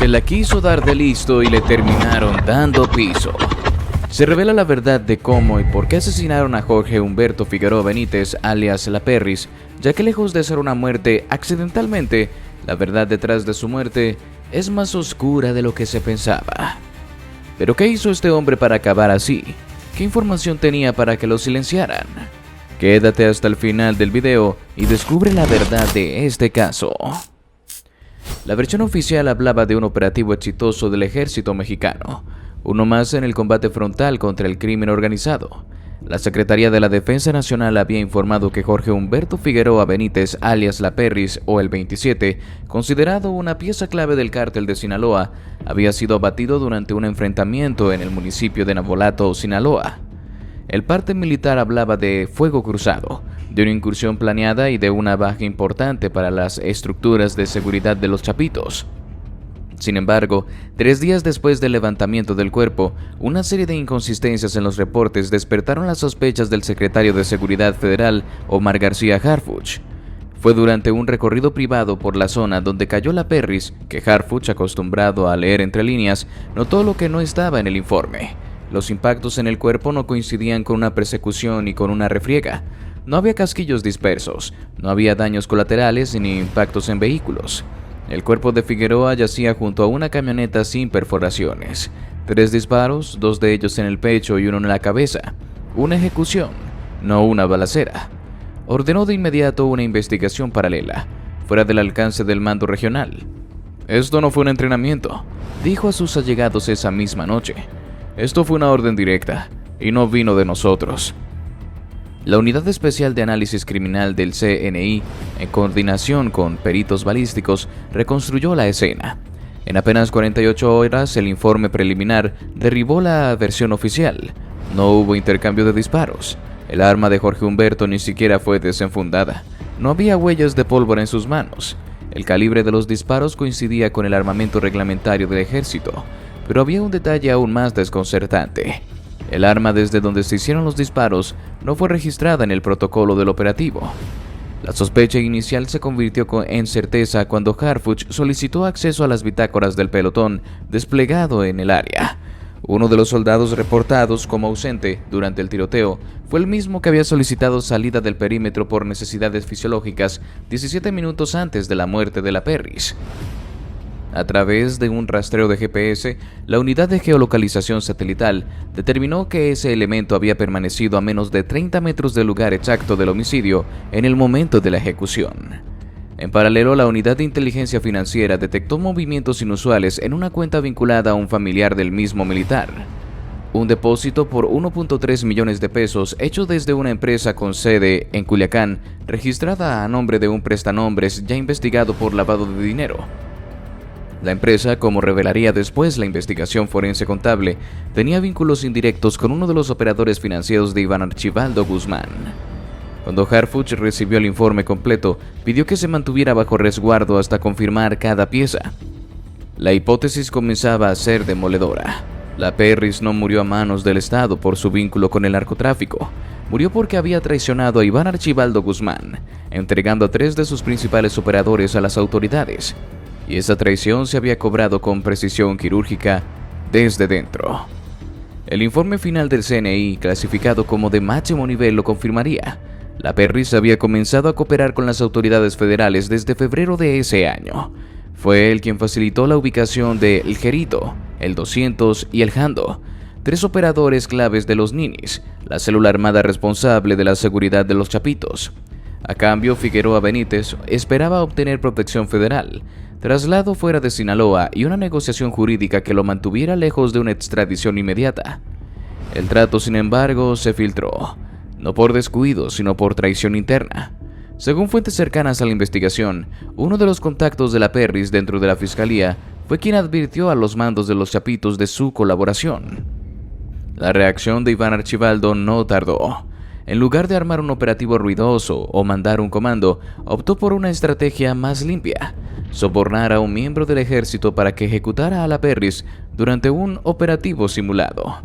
Se la quiso dar de listo y le terminaron dando piso. Se revela la verdad de cómo y por qué asesinaron a Jorge Humberto Figueroa Benítez, alias La Perris, ya que lejos de ser una muerte accidentalmente, la verdad detrás de su muerte es más oscura de lo que se pensaba. ¿Pero qué hizo este hombre para acabar así? ¿Qué información tenía para que lo silenciaran? Quédate hasta el final del video y descubre la verdad de este caso. La versión oficial hablaba de un operativo exitoso del ejército mexicano, uno más en el combate frontal contra el crimen organizado. La Secretaría de la Defensa Nacional había informado que Jorge Humberto Figueroa Benítez, alias La Perris o el 27, considerado una pieza clave del cártel de Sinaloa, había sido abatido durante un enfrentamiento en el municipio de Navolato, Sinaloa. El parte militar hablaba de fuego cruzado, de una incursión planeada y de una baja importante para las estructuras de seguridad de los Chapitos. Sin embargo, 3 días después del levantamiento del cuerpo, una serie de inconsistencias en los reportes despertaron las sospechas del secretario de Seguridad Federal, Omar García Harfuch. Fue durante un recorrido privado por la zona donde cayó La Perris que Harfuch, acostumbrado a leer entre líneas, notó lo que no estaba en el informe. Los impactos en el cuerpo no coincidían con una persecución ni con una refriega. No había casquillos dispersos, no había daños colaterales ni impactos en vehículos. El cuerpo de Figueroa yacía junto a una camioneta sin perforaciones. 3 disparos, 2 de ellos en el pecho y 1 en la cabeza. Una ejecución, no una balacera. Ordenó de inmediato una investigación paralela, fuera del alcance del mando regional. «Esto no fue un entrenamiento», dijo a sus allegados esa misma noche. «Esto fue una orden directa, y no vino de nosotros». La Unidad Especial de Análisis Criminal del CNI, en coordinación con peritos balísticos, reconstruyó la escena. En apenas 48 horas, el informe preliminar derribó la versión oficial. No hubo intercambio de disparos. El arma de Jorge Humberto ni siquiera fue desenfundada. No había huellas de pólvora en sus manos. El calibre de los disparos coincidía con el armamento reglamentario del ejército, pero había un detalle aún más desconcertante. El arma desde donde se hicieron los disparos no fue registrada en el protocolo del operativo. La sospecha inicial se convirtió en certeza cuando Harfuch solicitó acceso a las bitácoras del pelotón desplegado en el área. Uno de los soldados reportados como ausente durante el tiroteo fue el mismo que había solicitado salida del perímetro por necesidades fisiológicas 17 minutos antes de la muerte de La Perris. A través de un rastreo de GPS, la unidad de geolocalización satelital determinó que ese elemento había permanecido a menos de 30 metros del lugar exacto del homicidio en el momento de la ejecución. En paralelo, la unidad de inteligencia financiera detectó movimientos inusuales en una cuenta vinculada a un familiar del mismo militar. Un depósito por 1.3 millones de pesos hecho desde una empresa con sede en Culiacán, registrada a nombre de un prestanombres ya investigado por lavado de dinero. La empresa, como revelaría después la investigación forense contable, tenía vínculos indirectos con uno de los operadores financieros de Iván Archibaldo Guzmán. Cuando Harfuch recibió el informe completo, pidió que se mantuviera bajo resguardo hasta confirmar cada pieza. La hipótesis comenzaba a ser demoledora. La Perris no murió a manos del Estado por su vínculo con el narcotráfico. Murió porque había traicionado a Iván Archibaldo Guzmán, entregando a 3 de sus principales operadores a las autoridades. Y esa traición se había cobrado con precisión quirúrgica desde dentro. El informe final del CNI, clasificado como de máximo nivel, lo confirmaría. La Perris había comenzado a cooperar con las autoridades federales desde febrero de ese año. Fue él quien facilitó la ubicación de El Jerito, el 200 y el Jando, 3 operadores claves de los Ninis, la célula armada responsable de la seguridad de los Chapitos. A cambio, Figueroa Benítez esperaba obtener protección federal, traslado fuera de Sinaloa y una negociación jurídica que lo mantuviera lejos de una extradición inmediata. El trato, sin embargo, se filtró, no por descuido, sino por traición interna. Según fuentes cercanas a la investigación, uno de los contactos de La Perris dentro de la fiscalía fue quien advirtió a los mandos de los Chapitos de su colaboración. La reacción de Iván Archibaldo no tardó. En lugar de armar un operativo ruidoso o mandar un comando, optó por una estrategia más limpia: sobornar a un miembro del ejército para que ejecutara a La Perris durante un operativo simulado.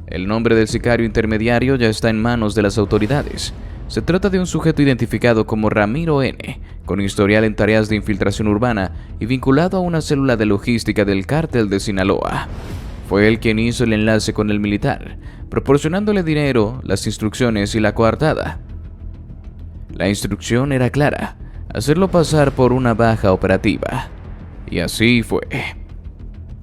El nombre del sicario intermediario ya está en manos de las autoridades. Se trata de un sujeto identificado como Ramiro N., con historial en tareas de infiltración urbana y vinculado a una célula de logística del cártel de Sinaloa. Fue él quien hizo el enlace con el militar, proporcionándole dinero, las instrucciones y la coartada. La instrucción era clara: hacerlo pasar por una baja operativa. Y así fue.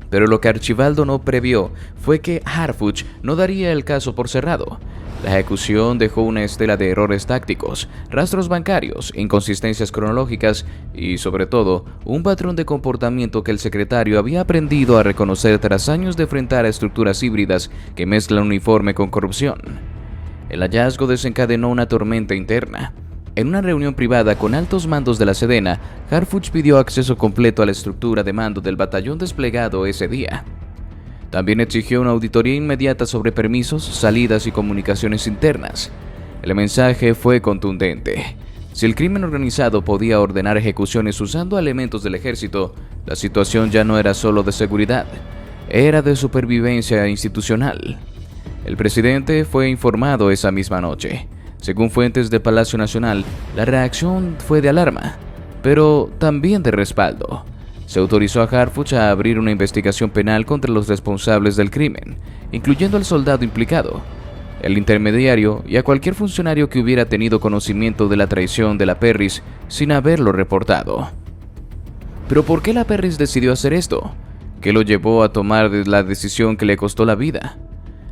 Pero lo que Archibaldo no previó fue que Harfuch no daría el caso por cerrado. La ejecución dejó una estela de errores tácticos, rastros bancarios, inconsistencias cronológicas y, sobre todo, un patrón de comportamiento que el secretario había aprendido a reconocer tras años de enfrentar a estructuras híbridas que mezclan uniforme con corrupción. El hallazgo desencadenó una tormenta interna. En una reunión privada con altos mandos de la Sedena, Harfuch pidió acceso completo a la estructura de mando del batallón desplegado ese día. También exigió una auditoría inmediata sobre permisos, salidas y comunicaciones internas. El mensaje fue contundente. Si el crimen organizado podía ordenar ejecuciones usando elementos del ejército, la situación ya no era solo de seguridad, era de supervivencia institucional. El presidente fue informado esa misma noche. Según fuentes de Palacio Nacional, la reacción fue de alarma, pero también de respaldo. Se autorizó a Harfuch a abrir una investigación penal contra los responsables del crimen, incluyendo al soldado implicado, el intermediario y a cualquier funcionario que hubiera tenido conocimiento de la traición de la Perris sin haberlo reportado. ¿Pero por qué la Perris decidió hacer esto? ¿Qué lo llevó a tomar la decisión que le costó la vida?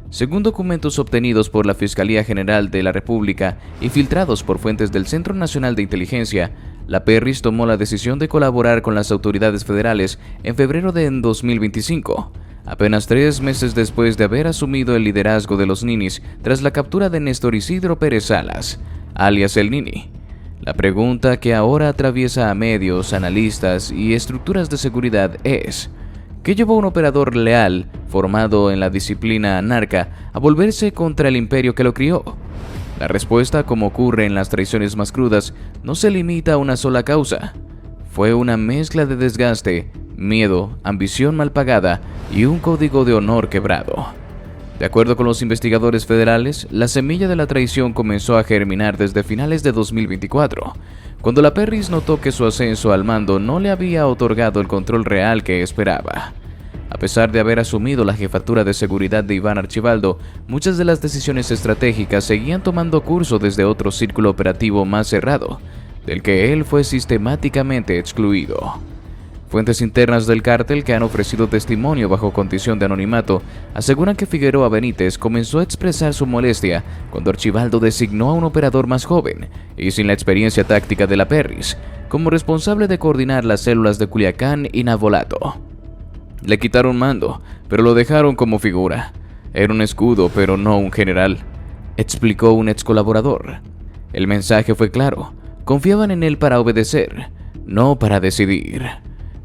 Según documentos obtenidos por la Fiscalía General de la República y filtrados por fuentes del Centro Nacional de Inteligencia, la Perris tomó la decisión de colaborar con las autoridades federales en febrero de 2025, apenas 3 meses después de haber asumido el liderazgo de los Ninis tras la captura de Néstor Isidro Pérez Salas, alias el Nini. La pregunta que ahora atraviesa a medios, analistas y estructuras de seguridad es: ¿qué llevó a un operador leal, formado en la disciplina anarca, a volverse contra el imperio que lo crió? La respuesta, como ocurre en las traiciones más crudas, no se limita a una sola causa. Fue una mezcla de desgaste, miedo, ambición mal pagada y un código de honor quebrado. De acuerdo con los investigadores federales, la semilla de la traición comenzó a germinar desde finales de 2024, cuando la Perris notó que su ascenso al mando no le había otorgado el control real que esperaba. A pesar de haber asumido la jefatura de seguridad de Iván Archibaldo, muchas de las decisiones estratégicas seguían tomando curso desde otro círculo operativo más cerrado, del que él fue sistemáticamente excluido. Fuentes internas del cártel que han ofrecido testimonio bajo condición de anonimato aseguran que Figueroa Benítez comenzó a expresar su molestia cuando Archibaldo designó a un operador más joven y sin la experiencia táctica de la Perris como responsable de coordinar las células de Culiacán y Navolato. Le quitaron mando, pero lo dejaron como figura. Era un escudo, pero no un general, explicó un ex colaborador. El mensaje fue claro: confiaban en él para obedecer, no para decidir.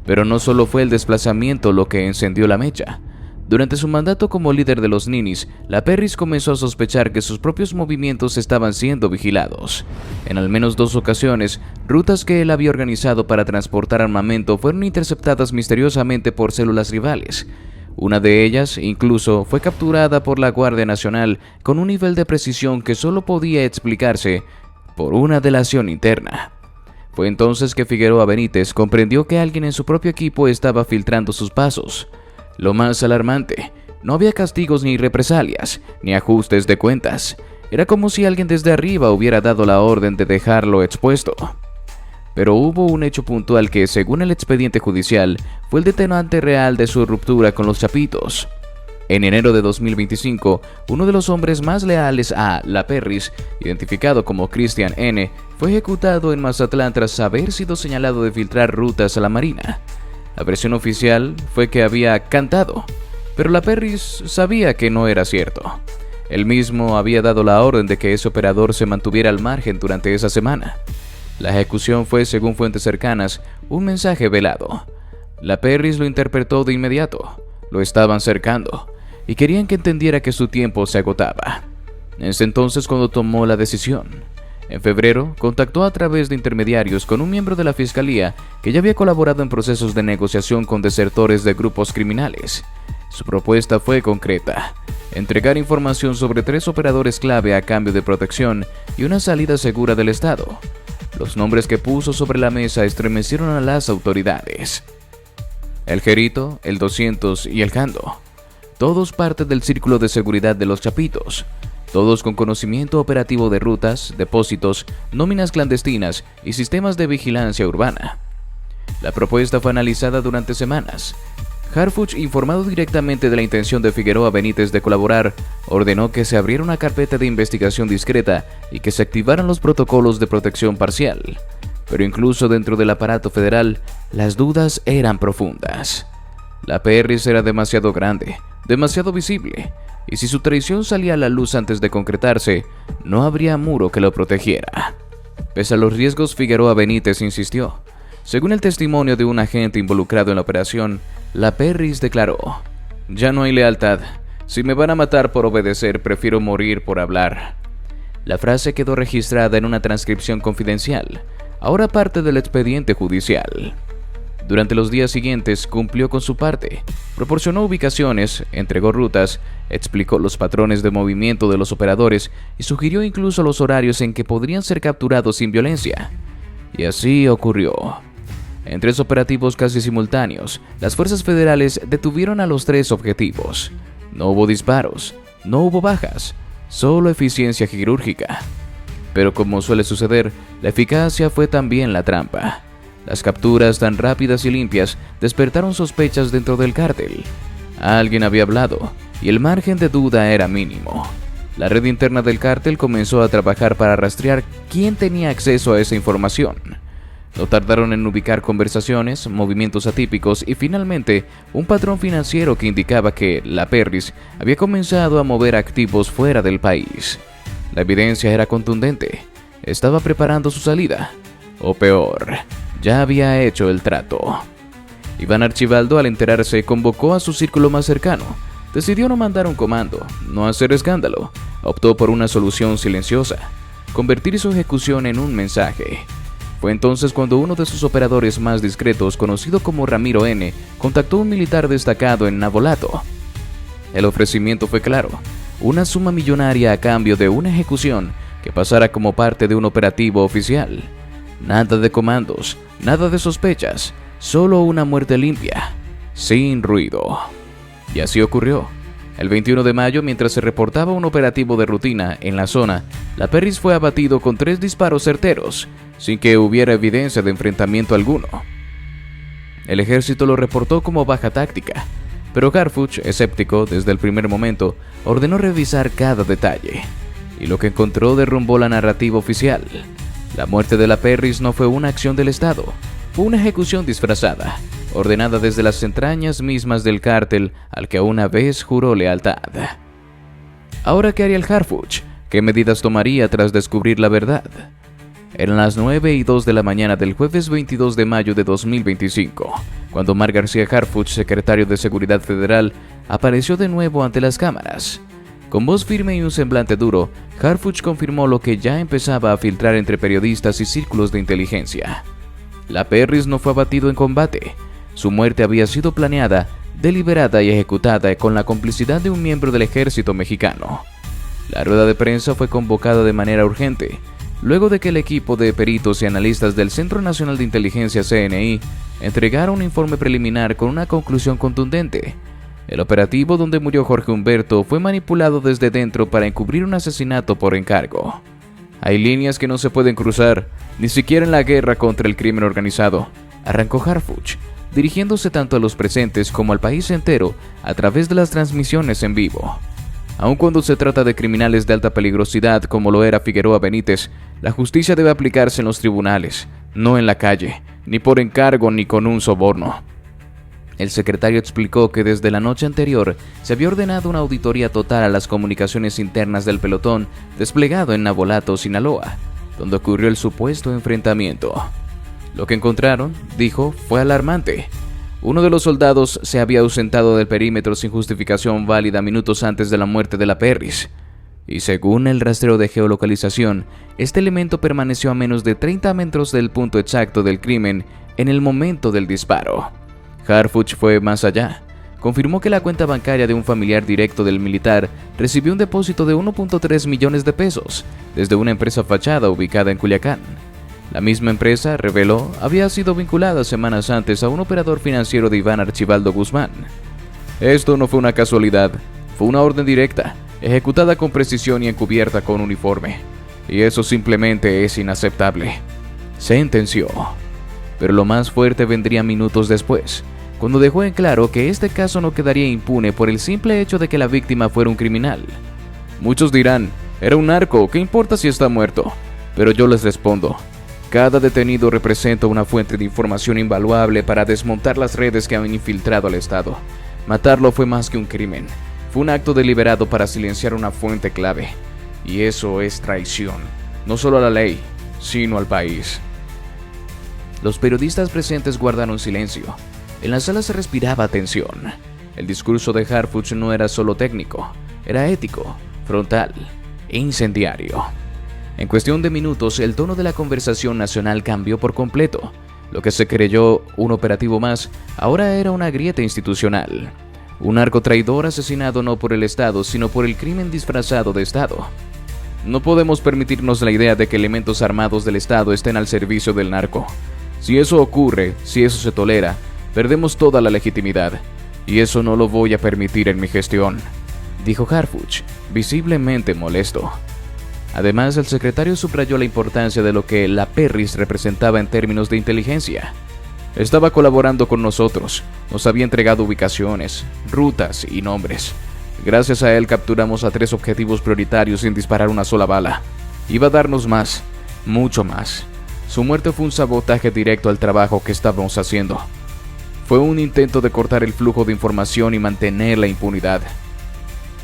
Pero no solo fue el desplazamiento lo que encendió la mecha. Durante su mandato como líder de los Ninis, la Perris comenzó a sospechar que sus propios movimientos estaban siendo vigilados. En al menos 2 ocasiones, rutas que él había organizado para transportar armamento fueron interceptadas misteriosamente por células rivales. Una de ellas, incluso, fue capturada por la Guardia Nacional con un nivel de precisión que solo podía explicarse por una delación interna. Fue entonces que Figueroa Benítez comprendió que alguien en su propio equipo estaba filtrando sus pasos. Lo más alarmante, no había castigos ni represalias, ni ajustes de cuentas. Era como si alguien desde arriba hubiera dado la orden de dejarlo expuesto. Pero hubo un hecho puntual que, según el expediente judicial, fue el detonante real de su ruptura con los Chapitos. En enero de 2025, uno de los hombres más leales a la Perris, identificado como Cristian N., fue ejecutado en Mazatlán tras haber sido señalado de filtrar rutas a la Marina. La versión oficial fue que había cantado, pero la Perris sabía que no era cierto. Él mismo había dado la orden de que ese operador se mantuviera al margen durante esa semana. La ejecución fue, según fuentes cercanas, un mensaje velado. La Perris lo interpretó de inmediato. Lo estaban cercando y querían que entendiera que su tiempo se agotaba. Es entonces cuando tomó la decisión. En febrero, contactó a través de intermediarios con un miembro de la Fiscalía que ya había colaborado en procesos de negociación con desertores de grupos criminales. Su propuesta fue concreta: entregar información sobre 3 operadores clave a cambio de protección y una salida segura del estado. Los nombres que puso sobre la mesa estremecieron a las autoridades. El Jerito, el 200 y el Jando. Todos parte del círculo de seguridad de los Chapitos. Todos con conocimiento operativo de rutas, depósitos, nóminas clandestinas y sistemas de vigilancia urbana. La propuesta fue analizada durante semanas. Harfuch, informado directamente de la intención de Figueroa Benítez de colaborar, ordenó que se abriera una carpeta de investigación discreta y que se activaran los protocolos de protección parcial. Pero incluso dentro del aparato federal, las dudas eran profundas. La Perris era demasiado grande, demasiado visible, y si su traición salía a la luz antes de concretarse, no habría muro que lo protegiera. Pese a los riesgos, Figueroa Benítez insistió. Según el testimonio de un agente involucrado en la operación, la Perris declaró: «Ya no hay lealtad. Si me van a matar por obedecer, prefiero morir por hablar». La frase quedó registrada en una transcripción confidencial, ahora parte del expediente judicial. Durante los días siguientes cumplió con su parte, proporcionó ubicaciones, entregó rutas, explicó los patrones de movimiento de los operadores y sugirió incluso los horarios en que podrían ser capturados sin violencia. Y así ocurrió. En 3 operativos casi simultáneos, las fuerzas federales detuvieron a los 3 objetivos. No hubo disparos, no hubo bajas, solo eficiencia quirúrgica. Pero como suele suceder, la eficacia fue también la trampa. Las capturas tan rápidas y limpias despertaron sospechas dentro del cártel. Alguien había hablado, y el margen de duda era mínimo. La red interna del cártel comenzó a trabajar para rastrear quién tenía acceso a esa información. No tardaron en ubicar conversaciones, movimientos atípicos y finalmente un patrón financiero que indicaba que la Perris había comenzado a mover activos fuera del país. La evidencia era contundente. Estaba preparando su salida. O peor, ya había hecho el trato. Iván Archibaldo, al enterarse, convocó a su círculo más cercano. Decidió no mandar un comando, no hacer escándalo. Optó por una solución silenciosa: convertir su ejecución en un mensaje. Fue entonces cuando uno de sus operadores más discretos, conocido como Ramiro N., contactó a un militar destacado en Navolato. El ofrecimiento fue claro: una suma millonaria a cambio de una ejecución que pasara como parte de un operativo oficial. Nada de comandos, nada de sospechas, solo una muerte limpia, sin ruido. Y así ocurrió. El 21 de mayo, mientras se reportaba un operativo de rutina en la zona, la Perris fue abatido con 3 disparos certeros, sin que hubiera evidencia de enfrentamiento alguno. El ejército lo reportó como baja táctica, pero Harfuch, escéptico desde el primer momento, ordenó revisar cada detalle, y lo que encontró derrumbó la narrativa oficial. La muerte de la Perris no fue una acción del Estado, fue una ejecución disfrazada, ordenada desde las entrañas mismas del cártel al que una vez juró lealtad. Ahora, ¿qué haría el Harfuch? ¿Qué medidas tomaría tras descubrir la verdad? Eran las 9:02 de la mañana del jueves 22 de mayo de 2025, cuando Omar García Harfuch, secretario de Seguridad Federal, apareció de nuevo ante las cámaras. Con voz firme y un semblante duro, Harfuch confirmó lo que ya empezaba a filtrar entre periodistas y círculos de inteligencia. La Perris no fue abatido en combate. Su muerte había sido planeada, deliberada y ejecutada con la complicidad de un miembro del ejército mexicano. La rueda de prensa fue convocada de manera urgente, luego de que el equipo de peritos y analistas del Centro Nacional de Inteligencia CNI entregara un informe preliminar con una conclusión contundente. El operativo donde murió Jorge Humberto fue manipulado desde dentro para encubrir un asesinato por encargo. Hay líneas que no se pueden cruzar, ni siquiera en la guerra contra el crimen organizado, arrancó Harfuch, dirigiéndose tanto a los presentes como al país entero a través de las transmisiones en vivo. Aun cuando se trata de criminales de alta peligrosidad como lo era Figueroa Benítez, la justicia debe aplicarse en los tribunales, no en la calle, ni por encargo ni con un soborno. El secretario explicó que desde la noche anterior se había ordenado una auditoría total a las comunicaciones internas del pelotón desplegado en Navolato, Sinaloa, donde ocurrió el supuesto enfrentamiento. Lo que encontraron, dijo, fue alarmante. Uno de los soldados se había ausentado del perímetro sin justificación válida minutos antes de la muerte de la Perris. Y según el rastreo de geolocalización, este elemento permaneció a menos de 30 metros del punto exacto del crimen en el momento del disparo. Harfuch fue más allá. confirmó que la cuenta bancaria de un familiar directo del militar recibió un depósito de 1.3 millones de pesos desde una empresa fachada ubicada en Culiacán. La misma empresa, reveló, había sido vinculada semanas antes a un operador financiero de Iván Archibaldo Guzmán. Esto no fue una casualidad, fue una orden directa, ejecutada con precisión y encubierta con uniforme. Y eso simplemente es inaceptable, sentenció. Pero lo más fuerte vendría minutos después, cuando dejó en claro que este caso no quedaría impune por el simple hecho de que la víctima fuera un criminal. Muchos dirán, era un narco, ¿qué importa si está muerto? Pero yo les respondo, cada detenido representa una fuente de información invaluable para desmontar las redes que han infiltrado al Estado. Matarlo fue más que un crimen, fue un acto deliberado para silenciar una fuente clave. Y eso es traición, no solo a la ley, sino al país. Los periodistas presentes guardaron silencio. En la sala se respiraba tensión. El discurso de Harfuch no era solo técnico, era ético, frontal e incendiario. En cuestión de minutos, el tono de la conversación nacional cambió por completo. Lo que se creyó un operativo más, ahora era una grieta institucional. Un narcotraidor asesinado no por el Estado, sino por el crimen disfrazado de Estado. No podemos permitirnos la idea de que elementos armados del Estado estén al servicio del narco. Si eso ocurre, si eso se tolera, perdemos toda la legitimidad. Y eso no lo voy a permitir en mi gestión, dijo Harfuch, visiblemente molesto. Además, el secretario subrayó la importancia de lo que la Perris representaba en términos de inteligencia. Estaba colaborando con nosotros, nos había entregado ubicaciones, rutas y nombres. Gracias a él capturamos a 3 objetivos prioritarios sin disparar una sola bala. Iba a darnos más, mucho más. Su muerte fue un sabotaje directo al trabajo que estábamos haciendo. Fue un intento de cortar el flujo de información y mantener la impunidad.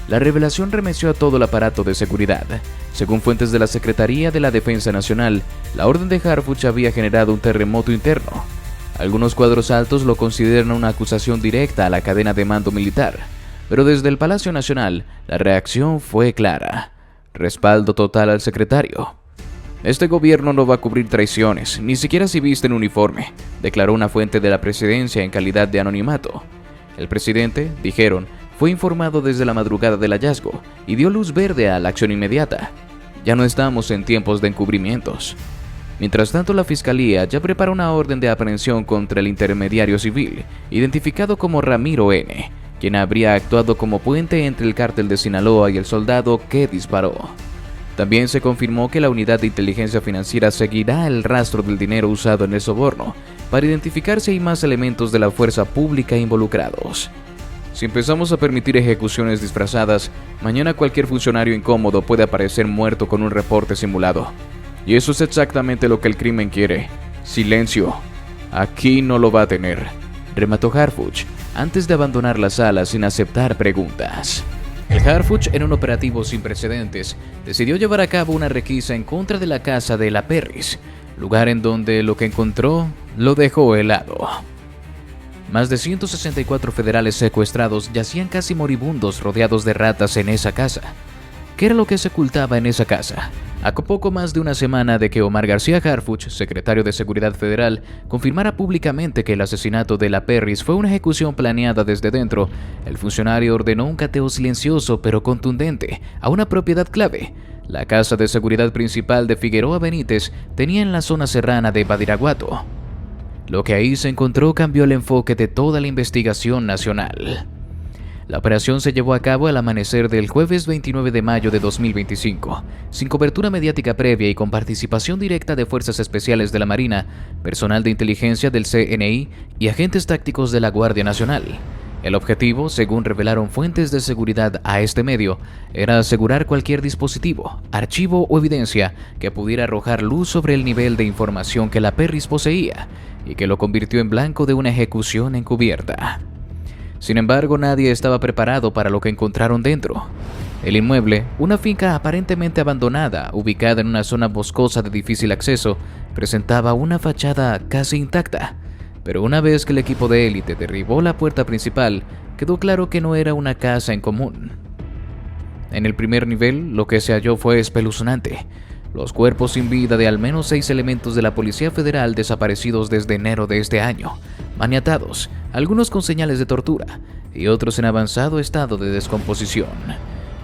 La revelación remeció a todo el aparato de seguridad. Según fuentes de la Secretaría de la Defensa Nacional, la orden de Harfuch había generado un terremoto interno. Algunos cuadros altos lo consideran una acusación directa a la cadena de mando militar, pero desde el Palacio Nacional, la reacción fue clara. Respaldo total al secretario. Este gobierno no va a cubrir traiciones, ni siquiera si visten uniforme, declaró una fuente de la presidencia en calidad de anonimato. El presidente, dijeron, fue informado desde la madrugada del hallazgo y dio luz verde a la acción inmediata. Ya no estamos en tiempos de encubrimientos. Mientras tanto, la Fiscalía ya prepara una orden de aprehensión contra el intermediario civil, identificado como Ramiro N., quien habría actuado como puente entre el cártel de Sinaloa y el soldado que disparó. También se confirmó que la unidad de inteligencia financiera seguirá el rastro del dinero usado en el soborno para identificar si hay más elementos de la fuerza pública involucrados. Si empezamos a permitir ejecuciones disfrazadas, mañana cualquier funcionario incómodo puede aparecer muerto con un reporte simulado. Y eso es exactamente lo que el crimen quiere. Silencio. Aquí no lo va a tener, remató Harfuch, antes de abandonar la sala sin aceptar preguntas. El Harfuch, en un operativo sin precedentes, decidió llevar a cabo una requisa en contra de la casa de la Perris, lugar en donde lo que encontró lo dejó helado. Más de 164 federales secuestrados yacían casi moribundos rodeados de ratas en esa casa. ¿Qué era lo que se ocultaba en esa casa? A poco más de una semana de que Omar García Harfuch, secretario de Seguridad Federal, confirmara públicamente que el asesinato de la Perris fue una ejecución planeada desde dentro, el funcionario ordenó un cateo silencioso pero contundente a una propiedad clave. La casa de seguridad principal de Figueroa Benítez tenía en la zona serrana de Badiraguato. Lo que ahí se encontró cambió el enfoque de toda la investigación nacional. La operación se llevó a cabo al amanecer del jueves 29 de mayo de 2025, sin cobertura mediática previa y con participación directa de fuerzas especiales de la Marina, personal de inteligencia del CNI y agentes tácticos de la Guardia Nacional. El objetivo, según revelaron fuentes de seguridad a este medio, era asegurar cualquier dispositivo, archivo o evidencia que pudiera arrojar luz sobre el nivel de información que la Perris poseía y que lo convirtió en blanco de una ejecución encubierta. Sin embargo, nadie estaba preparado para lo que encontraron dentro. El inmueble, una finca aparentemente abandonada, ubicada en una zona boscosa de difícil acceso, presentaba una fachada casi intacta. Pero una vez que el equipo de élite derribó la puerta principal, quedó claro que no era una casa en común. En el primer nivel, lo que se halló fue espeluznante. los cuerpos sin vida de al menos 6 elementos de la Policía Federal desaparecidos desde enero de este año, maniatados, algunos con señales de tortura y otros en avanzado estado de descomposición,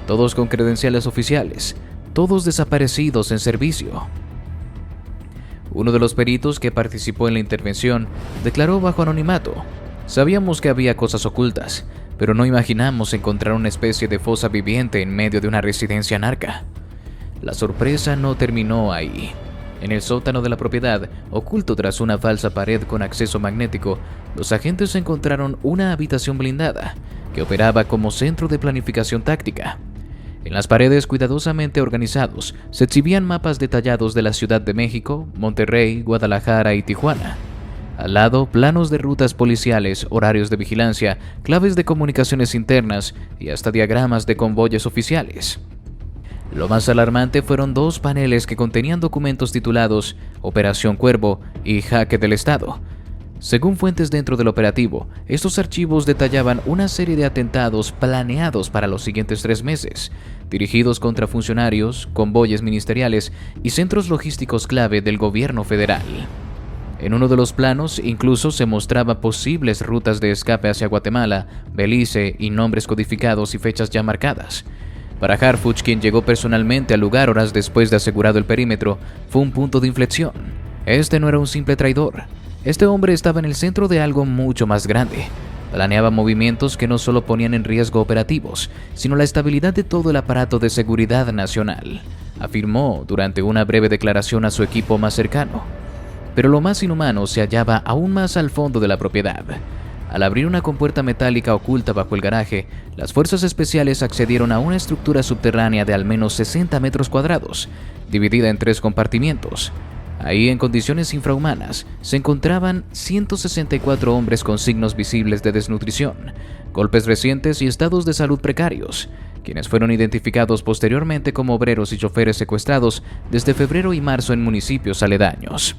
todos con credenciales oficiales, todos desaparecidos en servicio. Uno de los peritos que participó en la intervención declaró bajo anonimato: "Sabíamos que había cosas ocultas, pero no imaginamos encontrar una especie de fosa viviente en medio de una residencia narca". La sorpresa no terminó ahí. En el sótano de la propiedad, oculto tras una falsa pared con acceso magnético, los agentes encontraron una habitación blindada que operaba como centro de planificación táctica. En las paredes cuidadosamente organizados se exhibían mapas detallados de la Ciudad de México, Monterrey, Guadalajara y Tijuana. Al lado, planos de rutas policiales, horarios de vigilancia, claves de comunicaciones internas y hasta diagramas de convoyes oficiales. Lo más alarmante fueron 2 paneles que contenían documentos titulados Operación Cuervo y Jaque del Estado. Según fuentes dentro del operativo, estos archivos detallaban una serie de atentados planeados para los siguientes 3 meses, dirigidos contra funcionarios, convoyes ministeriales y centros logísticos clave del gobierno federal. En uno de los planos incluso se mostraba posibles rutas de escape hacia Guatemala, Belice y nombres codificados y fechas ya marcadas. Para Harfuch, quien llegó personalmente al lugar horas después de asegurado el perímetro, fue un punto de inflexión. Este no era un simple traidor. Este hombre estaba en el centro de algo mucho más grande. Planeaba movimientos que no solo ponían en riesgo operativos, sino la estabilidad de todo el aparato de seguridad nacional, afirmó durante una breve declaración a su equipo más cercano. Pero lo más inhumano se hallaba aún más al fondo de la propiedad. Al abrir una compuerta metálica oculta bajo el garaje, las fuerzas especiales accedieron a una estructura subterránea de al menos 60 metros cuadrados, dividida en 3 compartimientos. Ahí, en condiciones infrahumanas, se encontraban 164 hombres con signos visibles de desnutrición, golpes recientes y estados de salud precarios, quienes fueron identificados posteriormente como obreros y choferes secuestrados desde febrero y marzo en municipios aledaños.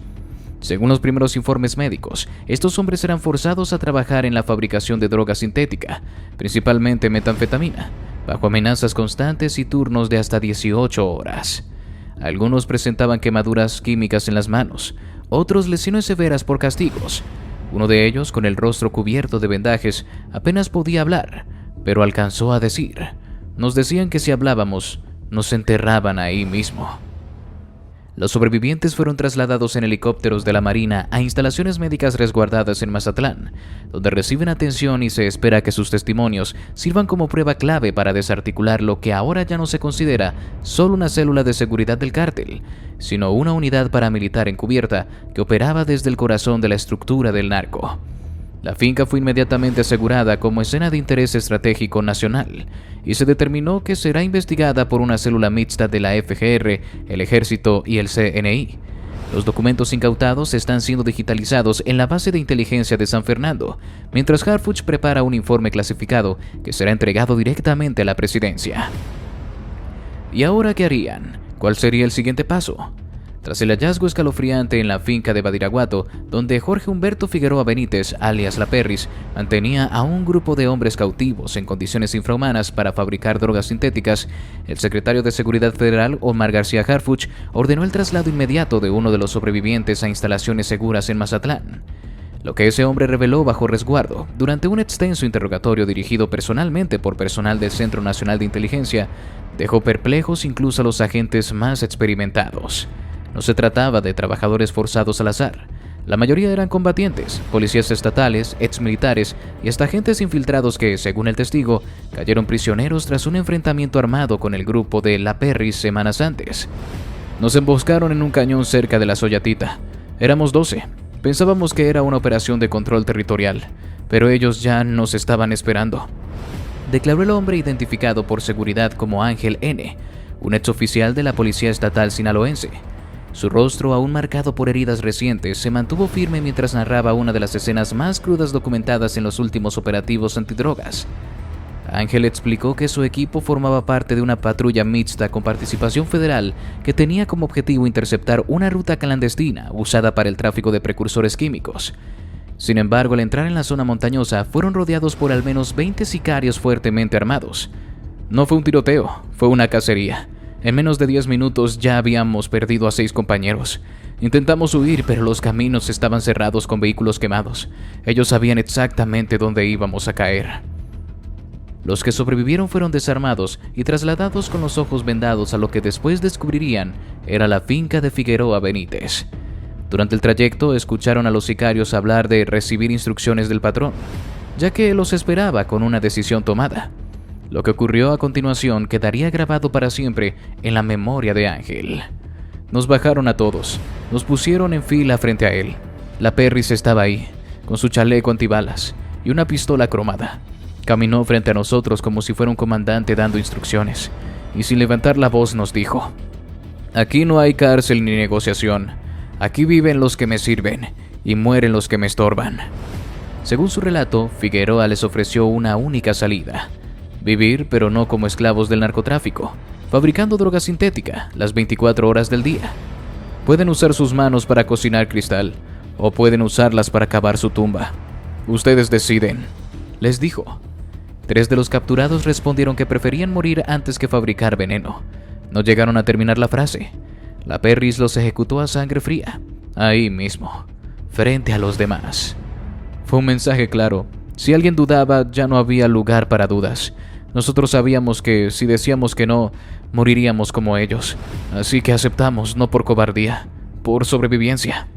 Según los primeros informes médicos, estos hombres eran forzados a trabajar en la fabricación de droga sintética, principalmente metanfetamina, bajo amenazas constantes y turnos de hasta 18 horas. Algunos presentaban quemaduras químicas en las manos, otros lesiones severas por castigos. Uno de ellos, con el rostro cubierto de vendajes, apenas podía hablar, pero alcanzó a decir: "Nos decían que si hablábamos, nos enterraban ahí mismo". Los sobrevivientes fueron trasladados en helicópteros de la Marina a instalaciones médicas resguardadas en Mazatlán, donde reciben atención y se espera que sus testimonios sirvan como prueba clave para desarticular lo que ahora ya no se considera solo una célula de seguridad del cártel, sino una unidad paramilitar encubierta que operaba desde el corazón de la estructura del narco. La finca fue inmediatamente asegurada como escena de interés estratégico nacional y se determinó que será investigada por una célula mixta de la FGR, el Ejército y el CNI. Los documentos incautados están siendo digitalizados en la base de inteligencia de San Fernando, mientras Harfuch prepara un informe clasificado que será entregado directamente a la presidencia. ¿Y ahora qué harían? ¿Cuál sería el siguiente paso? Tras el hallazgo escalofriante en la finca de Badiraguato, donde Jorge Humberto Figueroa Benítez, alias La Perris, mantenía a un grupo de hombres cautivos en condiciones infrahumanas para fabricar drogas sintéticas, el secretario de Seguridad Federal, Omar García Harfuch, ordenó el traslado inmediato de uno de los sobrevivientes a instalaciones seguras en Mazatlán. Lo que ese hombre reveló bajo resguardo durante un extenso interrogatorio dirigido personalmente por personal del Centro Nacional de Inteligencia dejó perplejos incluso a los agentes más experimentados. No se trataba de trabajadores forzados al azar. La mayoría eran combatientes, policías estatales, exmilitares y hasta agentes infiltrados que, según el testigo, cayeron prisioneros tras un enfrentamiento armado con el grupo de La Perris semanas antes. Nos emboscaron en un cañón cerca de la Soyatita. Éramos 12. Pensábamos que era una operación de control territorial, pero ellos ya nos estaban esperando, declaró el hombre identificado por seguridad como Ángel N., un exoficial de la Policía Estatal sinaloense. Su rostro, aún marcado por heridas recientes, se mantuvo firme mientras narraba una de las escenas más crudas documentadas en los últimos operativos antidrogas. Ángel explicó que su equipo formaba parte de una patrulla mixta con participación federal que tenía como objetivo interceptar una ruta clandestina usada para el tráfico de precursores químicos. Sin embargo, al entrar en la zona montañosa, fueron rodeados por al menos 20 sicarios fuertemente armados. No fue un tiroteo, fue una cacería. En menos de 10 minutos ya habíamos perdido a 6 compañeros. Intentamos huir, pero los caminos estaban cerrados con vehículos quemados. Ellos sabían exactamente dónde íbamos a caer. Los que sobrevivieron fueron desarmados y trasladados con los ojos vendados a lo que después descubrirían era la finca de Figueroa Benítez. Durante el trayecto escucharon a los sicarios hablar de recibir instrucciones del patrón, ya que los esperaba con una decisión tomada. Lo que ocurrió a continuación quedaría grabado para siempre en la memoria de Ángel. Nos bajaron a todos, nos pusieron en fila frente a él. La Perris estaba ahí, con su chaleco antibalas y una pistola cromada. Caminó frente a nosotros como si fuera un comandante dando instrucciones, y sin levantar la voz nos dijo: «Aquí no hay cárcel ni negociación. Aquí viven los que me sirven y mueren los que me estorban». Según su relato, Figueroa les ofreció una única salida: vivir, pero no como esclavos del narcotráfico, fabricando droga sintética las 24 horas del día. Pueden usar sus manos para cocinar cristal, o pueden usarlas para cavar su tumba. Ustedes deciden, les dijo. 3 de los capturados respondieron que preferían morir antes que fabricar veneno. No llegaron a terminar la frase. La Perris los ejecutó a sangre fría, ahí mismo, frente a los demás. Fue un mensaje claro. Si alguien dudaba, ya no había lugar para dudas. Nosotros sabíamos que si decíamos que no, moriríamos como ellos. Así que aceptamos, no por cobardía, por sobrevivencia.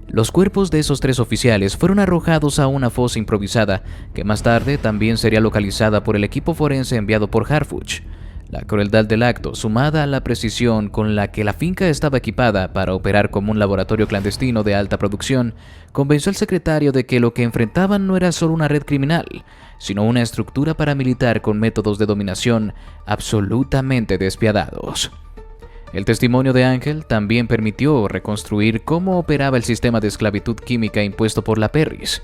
Los cuerpos de esos 3 oficiales fueron arrojados a una fosa improvisada, que más tarde también sería localizada por el equipo forense enviado por Harfuch. La crueldad del acto, sumada a la precisión con la que la finca estaba equipada para operar como un laboratorio clandestino de alta producción, convenció al secretario de que lo que enfrentaban no era solo una red criminal, sino una estructura paramilitar con métodos de dominación absolutamente despiadados. El testimonio de Ángel también permitió reconstruir cómo operaba el sistema de esclavitud química impuesto por la Perris.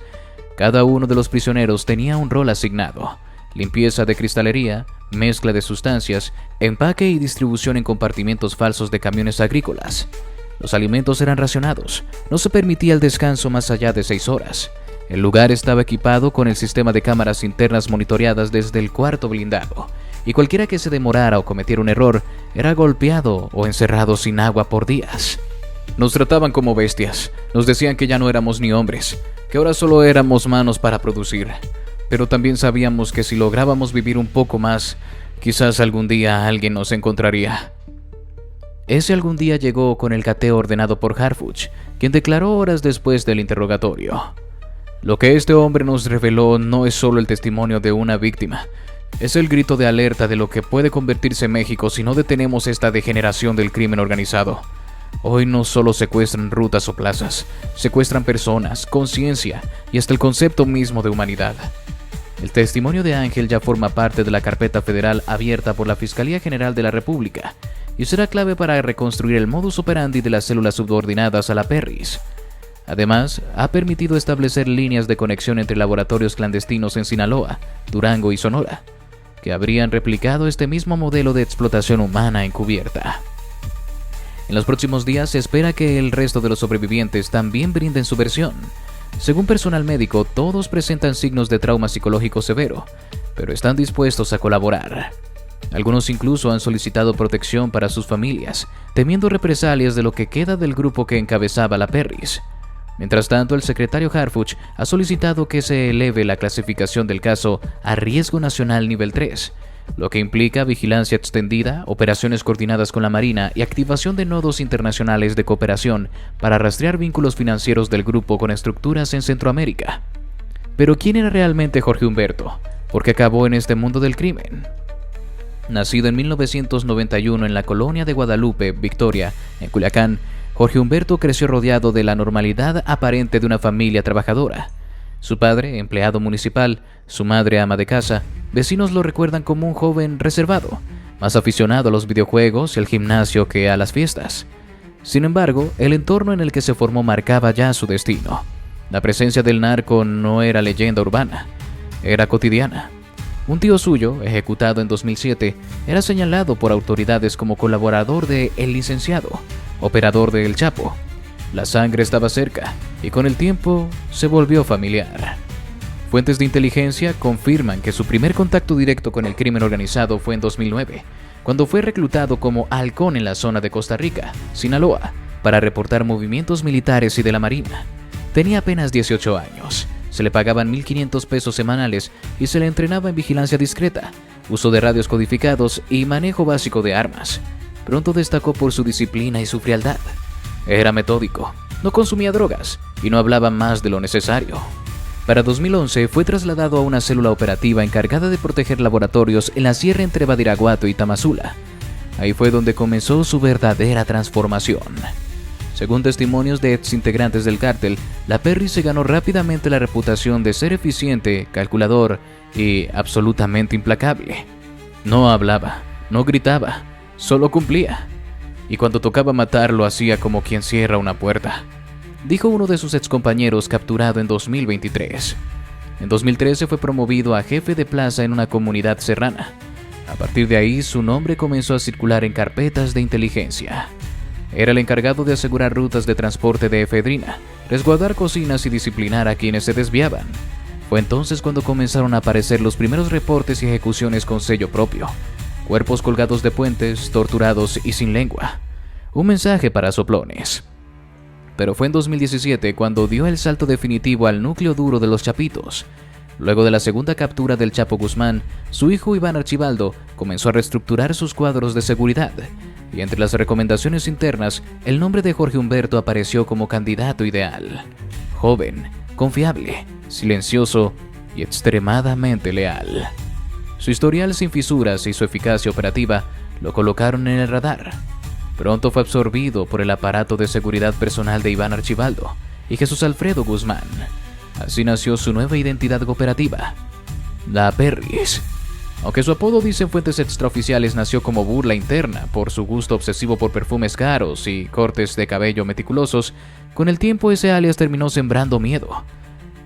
Cada uno de los prisioneros tenía un rol asignado: limpieza de cristalería, mezcla de sustancias, empaque y distribución en compartimientos falsos de camiones agrícolas. Los alimentos eran racionados, no se permitía el descanso más allá de 6 horas. El lugar estaba equipado con el sistema de cámaras internas monitoreadas desde el cuarto blindado, y cualquiera que se demorara o cometiera un error era golpeado o encerrado sin agua por días. Nos trataban como bestias, nos decían que ya no éramos ni hombres, que ahora solo éramos manos para producir. Pero también sabíamos que si lográbamos vivir un poco más, quizás algún día alguien nos encontraría. Ese algún día llegó con el cateo ordenado por Harfuch, quien declaró horas después del interrogatorio: «Lo que este hombre nos reveló no es solo el testimonio de una víctima, es el grito de alerta de lo que puede convertirse México si no detenemos esta degeneración del crimen organizado. Hoy no solo secuestran rutas o plazas, secuestran personas, conciencia y hasta el concepto mismo de humanidad». El testimonio de Ángel ya forma parte de la carpeta federal abierta por la Fiscalía General de la República y será clave para reconstruir el modus operandi de las células subordinadas a la Perris. Además, ha permitido establecer líneas de conexión entre laboratorios clandestinos en Sinaloa, Durango y Sonora, que habrían replicado este mismo modelo de explotación humana encubierta. En los próximos días se espera que el resto de los sobrevivientes también brinden su versión. Según personal médico, todos presentan signos de trauma psicológico severo, pero están dispuestos a colaborar. Algunos incluso han solicitado protección para sus familias, temiendo represalias de lo que queda del grupo que encabezaba la Perris. Mientras tanto, el secretario Harfuch ha solicitado que se eleve la clasificación del caso a riesgo nacional nivel 3, lo que implica vigilancia extendida, operaciones coordinadas con la Marina y activación de nodos internacionales de cooperación para rastrear vínculos financieros del grupo con estructuras en Centroamérica. Pero ¿quién era realmente Jorge Humberto? ¿Por qué acabó en este mundo del crimen? Nacido en 1991 en la colonia de Guadalupe, Victoria, en Culiacán, Jorge Humberto creció rodeado de la normalidad aparente de una familia trabajadora. Su padre, empleado municipal, su madre, ama de casa, vecinos lo recuerdan como un joven reservado, más aficionado a los videojuegos y al gimnasio que a las fiestas. Sin embargo, el entorno en el que se formó marcaba ya su destino. La presencia del narco no era leyenda urbana, era cotidiana. Un tío suyo, ejecutado en 2007, era señalado por autoridades como colaborador de El Licenciado, operador de El Chapo. La sangre estaba cerca y con el tiempo se volvió familiar. Fuentes de inteligencia confirman que su primer contacto directo con el crimen organizado fue en 2009, cuando fue reclutado como halcón en la zona de Costa Rica, Sinaloa, para reportar movimientos militares y de la Marina. Tenía apenas 18 años. Se le pagaban 1.500 pesos semanales y se le entrenaba en vigilancia discreta, uso de radios codificados y manejo básico de armas. Pronto destacó por su disciplina y su frialdad. Era metódico, no consumía drogas y no hablaba más de lo necesario. Para 2011 fue trasladado a una célula operativa encargada de proteger laboratorios en la sierra entre Badiraguato y Tamazula. Ahí fue donde comenzó su verdadera transformación. Según testimonios de exintegrantes del cártel, la Perry se ganó rápidamente la reputación de ser eficiente, calculador y absolutamente implacable. No hablaba, no gritaba, solo cumplía. Y cuando tocaba matar lo hacía como quien cierra una puerta, dijo uno de sus excompañeros capturado en 2023. En 2013 fue promovido a jefe de plaza en una comunidad serrana. A partir de ahí su nombre comenzó a circular en carpetas de inteligencia. Era el encargado de asegurar rutas de transporte de efedrina, resguardar cocinas y disciplinar a quienes se desviaban. Fue entonces cuando comenzaron a aparecer los primeros reportes y ejecuciones con sello propio. Cuerpos colgados de puentes, torturados y sin lengua. Un mensaje para soplones. Pero fue en 2017 cuando dio el salto definitivo al núcleo duro de los Chapitos. Luego de la segunda captura del Chapo Guzmán, su hijo Iván Archibaldo comenzó a reestructurar sus cuadros de seguridad. Y entre las recomendaciones internas, el nombre de Jorge Humberto apareció como candidato ideal. Joven, confiable, silencioso y extremadamente leal. Su historial sin fisuras y su eficacia operativa lo colocaron en el radar. Pronto fue absorbido por el aparato de seguridad personal de Iván Archibaldo y Jesús Alfredo Guzmán. Así nació su nueva identidad operativa, la Perris. Aunque su apodo, dicen fuentes extraoficiales, nació como burla interna por su gusto obsesivo por perfumes caros y cortes de cabello meticulosos, con el tiempo ese alias terminó sembrando miedo.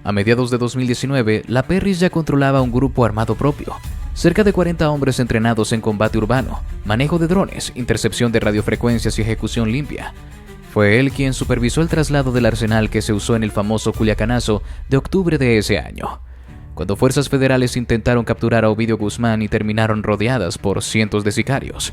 A mediados de 2019, la Perris ya controlaba un grupo armado propio, cerca de 40 hombres entrenados en combate urbano, manejo de drones, intercepción de radiofrecuencias y ejecución limpia. Fue él quien supervisó el traslado del arsenal que se usó en el famoso Culiacanazo de octubre de ese año, cuando fuerzas federales intentaron capturar a Ovidio Guzmán y terminaron rodeadas por cientos de sicarios.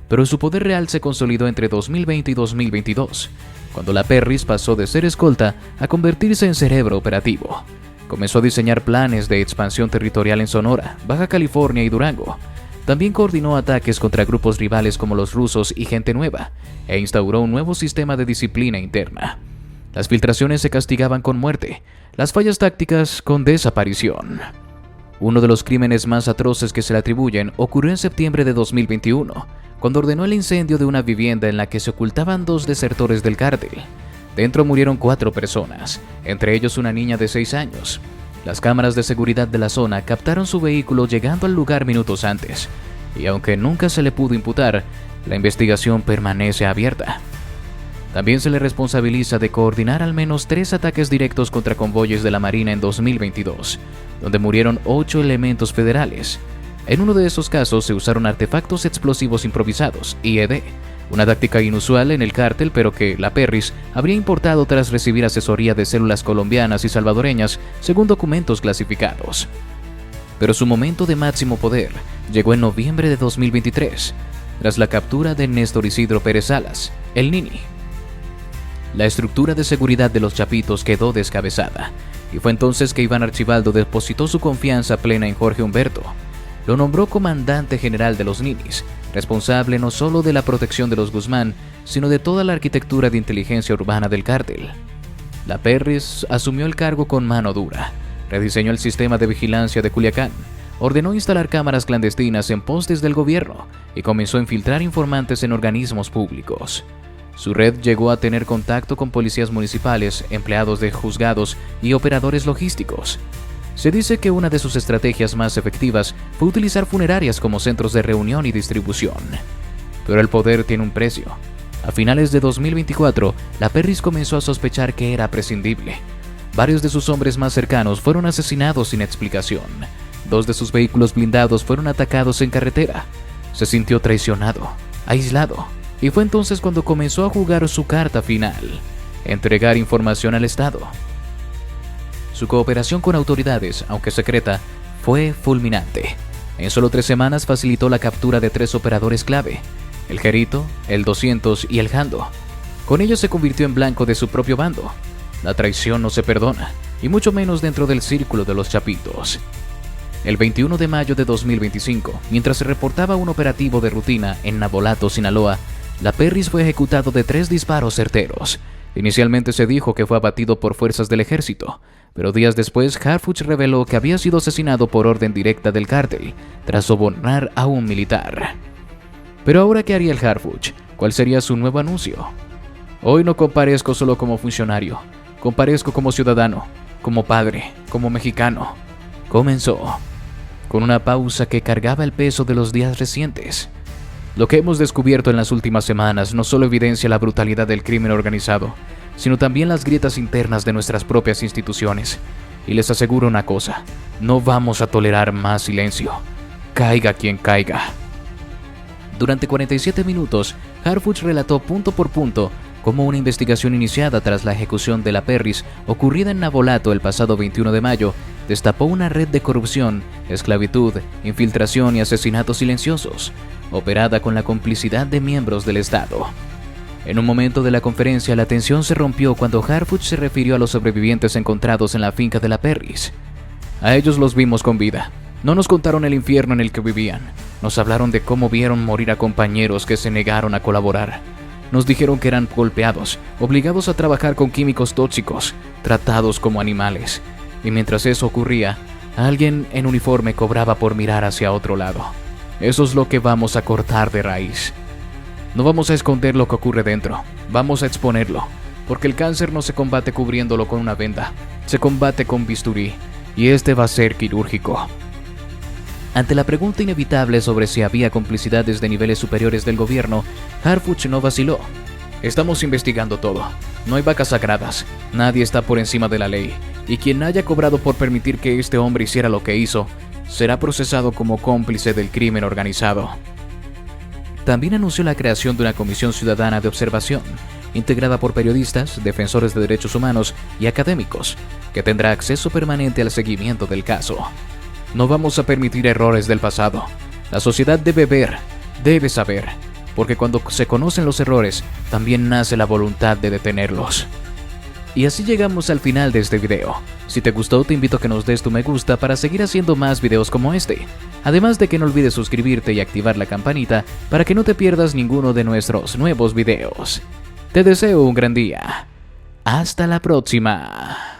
Pero su poder real se consolidó entre 2020 y 2022, cuando la Perris pasó de ser escolta a convertirse en cerebro operativo. Comenzó a diseñar planes de expansión territorial en Sonora, Baja California y Durango. También coordinó ataques contra grupos rivales como los rusos y Gente Nueva, e instauró un nuevo sistema de disciplina interna. Las filtraciones se castigaban con muerte, las fallas tácticas con desaparición. Uno de los crímenes más atroces que se le atribuyen ocurrió en septiembre de 2021, cuando ordenó el incendio de una vivienda en la que se ocultaban 2 desertores del cártel. Dentro murieron 4 personas, entre ellos una niña de 6 años. Las cámaras de seguridad de la zona captaron su vehículo llegando al lugar minutos antes, y aunque nunca se le pudo imputar, la investigación permanece abierta. También se le responsabiliza de coordinar al menos 3 ataques directos contra convoyes de la Marina en 2022, donde murieron 8 elementos federales. En uno de esos casos se usaron artefactos explosivos improvisados, IED, una táctica inusual en el cártel, pero que la Perris habría importado tras recibir asesoría de células colombianas y salvadoreñas, según documentos clasificados. Pero su momento de máximo poder llegó en noviembre de 2023, tras la captura de Néstor Isidro Pérez Salas, el Nini. La estructura de seguridad de los Chapitos quedó descabezada, y fue entonces que Iván Archibaldo depositó su confianza plena en Jorge Humberto. Lo nombró comandante general de los Ninis, responsable no solo de la protección de los Guzmán, sino de toda la arquitectura de inteligencia urbana del cártel. La Perris asumió el cargo con mano dura, rediseñó el sistema de vigilancia de Culiacán, ordenó instalar cámaras clandestinas en postes del gobierno y comenzó a infiltrar informantes en organismos públicos. Su red llegó a tener contacto con policías municipales, empleados de juzgados y operadores logísticos. Se dice que una de sus estrategias más efectivas fue utilizar funerarias como centros de reunión y distribución. Pero el poder tiene un precio. A finales de 2024, la Perris comenzó a sospechar que era prescindible. Varios de sus hombres más cercanos fueron asesinados sin explicación. 2 de sus vehículos blindados fueron atacados en carretera. Se sintió traicionado, aislado, y fue entonces cuando comenzó a jugar su carta final: entregar información al Estado. Su cooperación con autoridades, aunque secreta, fue fulminante. En solo 3 semanas facilitó la captura de 3 operadores clave, el Jerito, el 200 y el Jando. Con ello se convirtió en blanco de su propio bando. La traición no se perdona, y mucho menos dentro del círculo de los chapitos. El 21 de mayo de 2025, mientras se reportaba un operativo de rutina en Navolato, Sinaloa, la Perris fue ejecutado de 3 disparos certeros. Inicialmente se dijo que fue abatido por fuerzas del ejército, pero días después Harfuch reveló que había sido asesinado por orden directa del cártel, tras sobornar a un militar. Pero ahora, ¿qué haría el Harfuch? ¿Cuál sería su nuevo anuncio? Hoy no comparezco solo como funcionario, comparezco como ciudadano, como padre, como mexicano. Comenzó, con una pausa que cargaba el peso de los días recientes. Lo que hemos descubierto en las últimas semanas no solo evidencia la brutalidad del crimen organizado, sino también las grietas internas de nuestras propias instituciones. Y les aseguro una cosa, no vamos a tolerar más silencio, caiga quien caiga. Durante 47 minutos, Harfuch relató punto por punto cómo una investigación iniciada tras la ejecución de la Perris, ocurrida en Navolato el pasado 21 de mayo, destapó una red de corrupción, esclavitud, infiltración y asesinatos silenciosos, operada con la complicidad de miembros del Estado. En un momento de la conferencia, la tensión se rompió cuando Harfuch se refirió a los sobrevivientes encontrados en la finca de la Perris. A ellos los vimos con vida. No nos contaron el infierno en el que vivían. Nos hablaron de cómo vieron morir a compañeros que se negaron a colaborar. Nos dijeron que eran golpeados, obligados a trabajar con químicos tóxicos, tratados como animales. Y mientras eso ocurría, alguien en uniforme cobraba por mirar hacia otro lado. Eso es lo que vamos a cortar de raíz. No vamos a esconder lo que ocurre dentro, vamos a exponerlo, porque el cáncer no se combate cubriéndolo con una venda, se combate con bisturí, y este va a ser quirúrgico. Ante la pregunta inevitable sobre si había complicidades de niveles superiores del gobierno, Harfuch no vaciló. Estamos investigando todo. No hay vacas sagradas. Nadie está por encima de la ley. Y quien haya cobrado por permitir que este hombre hiciera lo que hizo, será procesado como cómplice del crimen organizado. También anunció la creación de una comisión ciudadana de observación, integrada por periodistas, defensores de derechos humanos y académicos, que tendrá acceso permanente al seguimiento del caso. No vamos a permitir errores del pasado. La sociedad debe ver, debe saber, porque cuando se conocen los errores, también nace la voluntad de detenerlos. Y así llegamos al final de este video. Si te gustó, te invito a que nos des tu me gusta para seguir haciendo más videos como este. Además de que no olvides suscribirte y activar la campanita para que no te pierdas ninguno de nuestros nuevos videos. Te deseo un gran día. Hasta la próxima.